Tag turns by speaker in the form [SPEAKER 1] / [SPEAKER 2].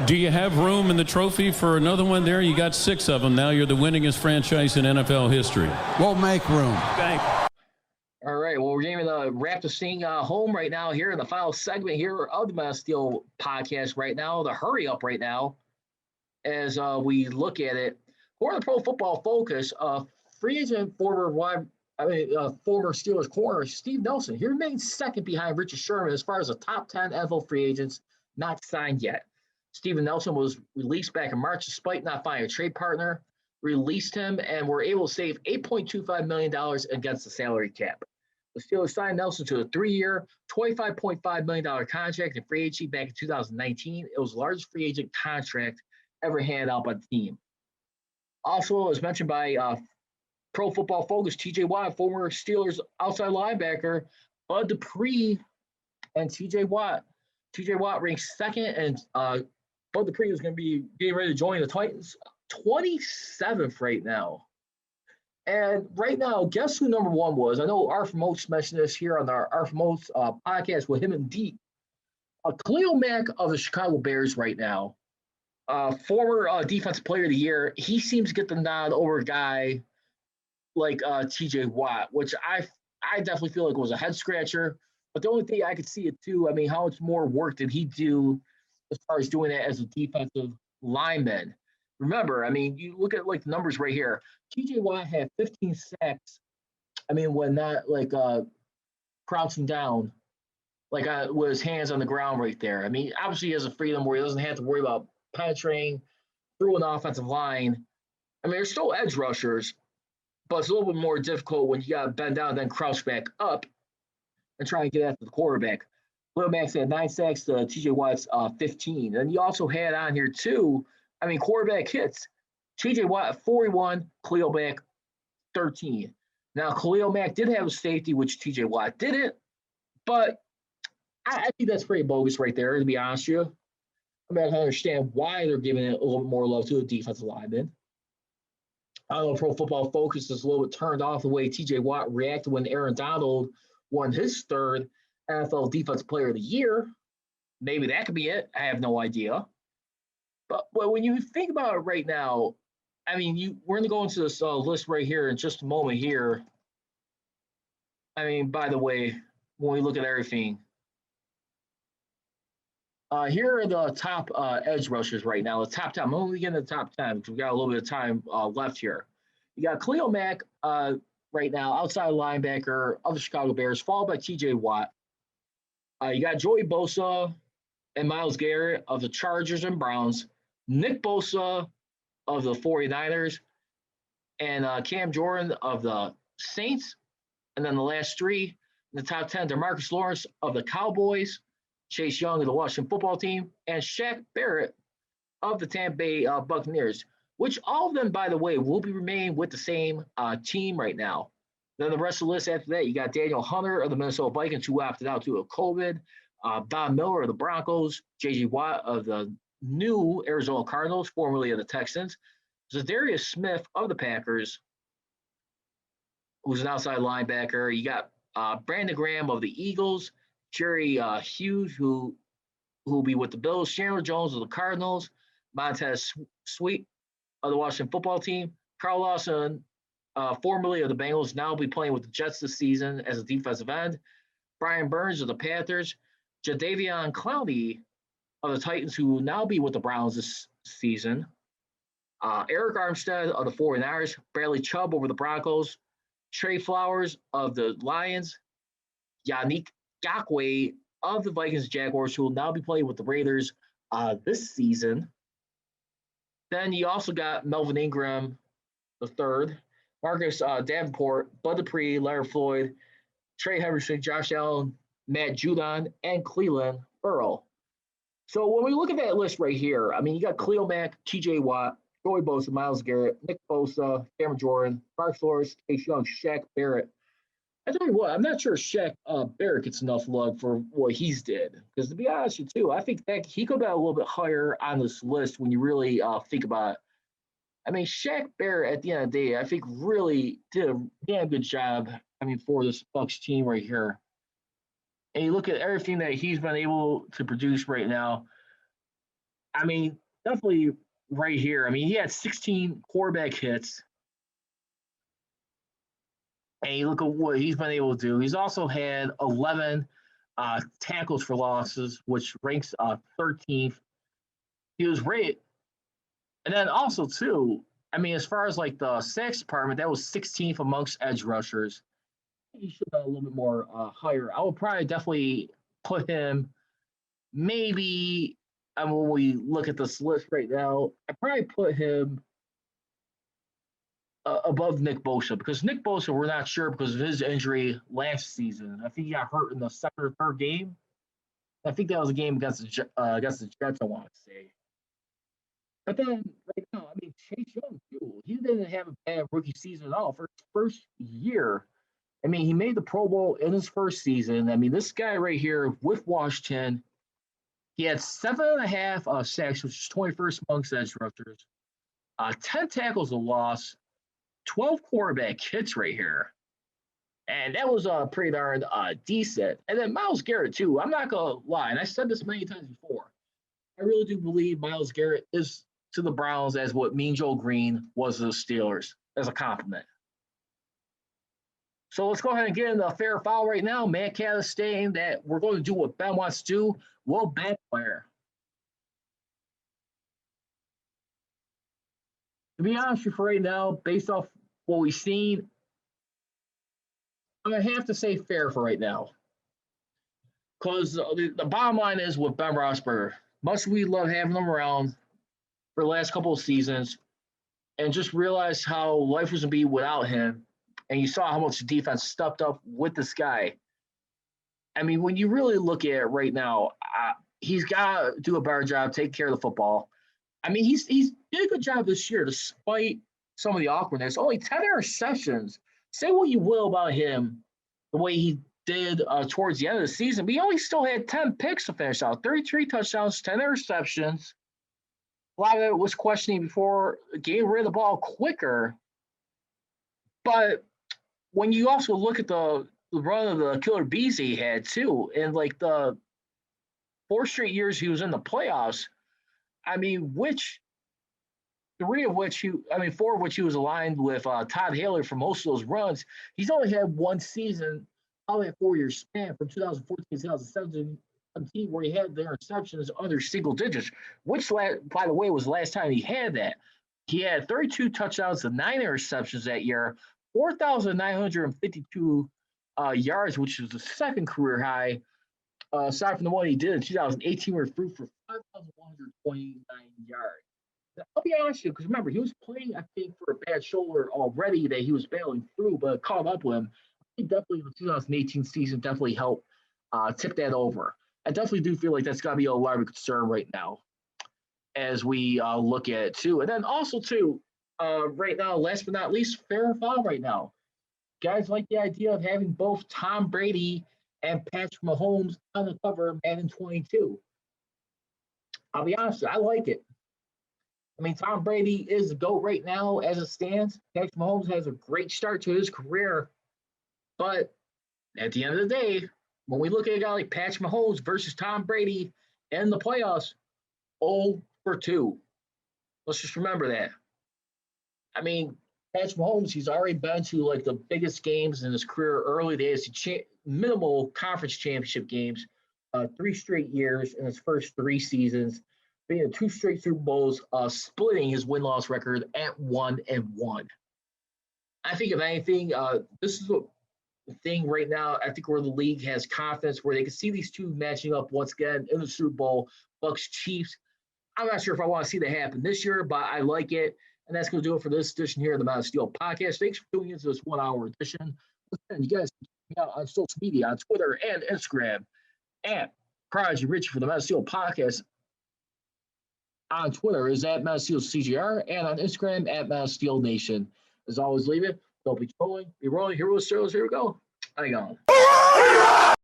[SPEAKER 1] Do you have room in the trophy for another one there? You got 6 of them. Now you're the winningest franchise in NFL history.
[SPEAKER 2] We'll make room.
[SPEAKER 1] Thank you.
[SPEAKER 3] All right, well, we're getting to wrap this thing home right now here in the final segment here of the Man of Steel podcast right now, the hurry up right now, as we look at it. For the Pro Football Focus, free agent former Steelers corner Steve Nelson, he remains second behind Richard Sherman as far as the top 10 NFL free agents not signed yet. Steven Nelson was released back in March despite not finding a trade partner, released him, and were able to save $8.25 million against the salary cap. The Steelers signed Nelson to a 3-year, $25.5 million contract in free agency back in 2019. It was the largest free agent contract ever handed out by the team. Also, as mentioned by Pro Football Focus, T.J. Watt, former Steelers outside linebacker, Bud Dupree, and T.J. Watt. T.J. Watt ranks second, and Bud Dupree is going to be getting ready to join the Titans, 27th right now. And right now, guess who number one was? I know Arthur Moats mentioned this here on our Arthur Moats podcast with him and Deke. Khalil Mack of the Chicago Bears right now, former Defensive Player of the Year. He seems to get the nod over a guy like T.J. Watt, which I definitely feel like was a head scratcher. But the only thing I could see it too, I mean, how much more work did he do as far as doing that as a defensive lineman? Remember, I mean, you look at like the numbers right here. T.J. Watt had 15 sacks. I mean, when not like crouching down, like with his hands on the ground right there. I mean, obviously he has a freedom where he doesn't have to worry about penetrating through an offensive line. I mean, there's still edge rushers, but it's a little bit more difficult when you got to bend down and then crouch back up and try and get after the quarterback. Khalil Mack had 9 sacks to T.J. Watt's 15. And you also had on here too, I mean, quarterback hits. T.J. Watt 41, Khalil Mack 13. Now, Khalil Mack did have a safety, which T.J. Watt didn't, but I think that's pretty bogus right there, to be honest with you. I mean, I can understand why they're giving it a little bit more love to a defensive lineman. I don't know, Pro Football Focus is a little bit turned off the way T.J. Watt reacted when Aaron Donald won his 3rd NFL Defensive Player of the Year. Maybe that could be it. I have no idea. But when you think about it right now, I mean, we're going to go into this list right here in just a moment here. I mean, by the way, when we look at everything, here are the top edge rushers right now. The top 10. I'm only getting the top 10 because we got a little bit of time left here. You got Khalil Mack right now, outside linebacker of the Chicago Bears, followed by T.J. Watt. You got Joey Bosa and Myles Garrett of the Chargers and Browns, Nick Bosa of the 49ers, and Cam Jordan of the Saints. And then the last 3 in the top 10, DeMarcus Lawrence of the Cowboys, Chase Young of the Washington Football Team, and Shaq Barrett of the Tampa Bay Buccaneers, which all of them, by the way, will be remaining with the same team right now. Then the rest of the list after that, you got Daniel Hunter of the Minnesota Vikings, who opted out due to COVID, Don Miller of the Broncos, J.J. Watt of the new Arizona Cardinals, formerly of the Texans, Zadarius Smith of the Packers, who's an outside linebacker. You got Brandon Graham of the Eagles, Jerry Hughes, who will be with the Bills, Chandler Jones of the Cardinals, Montez Sweet of the Washington Football Team, Carl Lawson, formerly of the Bengals, now will be playing with the Jets this season as a defensive end, Brian Burns of the Panthers, Jadeveon Clowney of the Titans, who will now be with the Browns this season, Eric Armstead of the 49ers, Bradley Chubb over the Broncos, Trey Flowers of the Lions, Yannick Ngakoue of the Vikings Jaguars, who will now be playing with the Raiders this season. Then you also got Melvin Ingram, the 3rd, Marcus Davenport, Bud Dupree, Larry Floyd, Trey Henderson, Josh Allen, Matt Judon, and Cleveland Burrow. So when we look at that list right here, I mean, you got Khalil Mack, T.J. Watt, Joey Bosa, Myles Garrett, Nick Bosa, Cameron Jordan, Mark Flores, Chase Young, Shaq Barrett. I tell you what, I'm not sure Shaq Barrett gets enough love for what he's did. Because to be honest with you, too, I think that he could be a little bit higher on this list when you really think about it. I mean, Shaq Barrett, at the end of the day, I think really did a damn good job, I mean, for this Bucs team right here. And you look at everything that he's been able to produce right now, I mean, definitely right here. I mean, he had 16 quarterback hits, and you look at what he's been able to do. He's also had 11 tackles for losses, which ranks 13th. He was great. And then also, too, I mean, as far as like the sacks department, that was 16th amongst edge rushers. He should have a little bit more higher. I would probably definitely put him maybe, when we look at this list right now, I probably put him above Nick Bosa, because Nick Bosa, we're not sure because of his injury last season. I think he got hurt in the second or third game. I think that was a game against the Jets, I want to say. But then right now, I mean, Chase Young, too, he didn't have a bad rookie season at all for his first year. I mean, he made the Pro Bowl in his first season. I mean, this guy right here with Washington, he had 7.5 sacks, which is 21st amongst edge rushers, 10 tackles of loss, 12 quarterback hits right here. And that was pretty darn decent. And then Myles Garrett, too. I'm not going to lie, and I said this many times before. I really do believe Myles Garrett is to the Browns as what Mean Joe Green was to the Steelers, as a compliment. So let's go ahead and get in the fair foul right now. Matt Cat is saying that we're going to do what Ben wants to do. Will backfire. To be honest with you, for right now, based off what we've seen, I'm going to have to say fair for right now. Because the bottom line is with Ben Roethlisberger, much we love having him around for the last couple of seasons, and just realized how life was going to be without him. And you saw how much the defense stepped up with this guy. I mean, when you really look at it right now, he's got to do a better job taking care of the football. I mean, he's did a good job this year despite some of the awkwardness. Only 10 interceptions. Say what you will about him, the way he did towards the end of the season, but he only still had 10 picks to finish out, 33 touchdowns, 10 interceptions. A lot of it was questioning before, getting rid of the ball quicker. But when you also look at the run of the killer bees he had too, and like the 4 straight years he was in the playoffs, I mean, 4 of which he was aligned with Todd Haley for most of those runs. He's only had one season, probably a 4-year span from 2014 to 2017, where he had the interceptions under single digits, which, by the way, was the last time he had that. He had 32 touchdowns and 9 interceptions that year, 4,952 yards, which was the second career high, aside from the one he did in 2018, where he threw for 5,129 yards. Now, I'll be honest with you, because remember, he was playing, I think, for a bad shoulder already that he was battling through, but caught up with him. I think definitely the 2018 season definitely helped tip that over. I definitely do feel like that's got to be a lot of concern right now as we look at it, too. And then also, too, right now, last but not least, fair and foul right now. Guys like the idea of having both Tom Brady and Patrick Mahomes on the cover of Madden 22. I'll be honest, I like it. I mean, Tom Brady is the GOAT right now as it stands. Patrick Mahomes has a great start to his career. But at the end of the day, when we look at a guy like Patrick Mahomes versus Tom Brady in the playoffs, 0-for-2. Let's just remember that. I mean, Patrick Mahomes, he's already been to like the biggest games in his career early days, minimal conference championship games, 3 straight years in his first 3 seasons, being in 2 straight Super Bowls, splitting his win-loss record at 1-1. I think if anything, this is a thing right now, I think where the league has confidence, where they can see these two matching up once again in the Super Bowl, Bucs Chiefs. I'm not sure if I want to see that happen this year, but I like it. And that's going to do it for this edition here of the Mountain Steel Podcast. Thanks for tuning into this 1-hour edition. Listen, you guys can check me out on social media, on Twitter and Instagram, at Prodigy Richey for the Mountain Steel Podcast. On Twitter is at Mountain Steel CGR, and on Instagram at Mountain Steel Nation. As always, leave it. Don't be trolling. Be rolling. Here we go. Here we go. Hang on.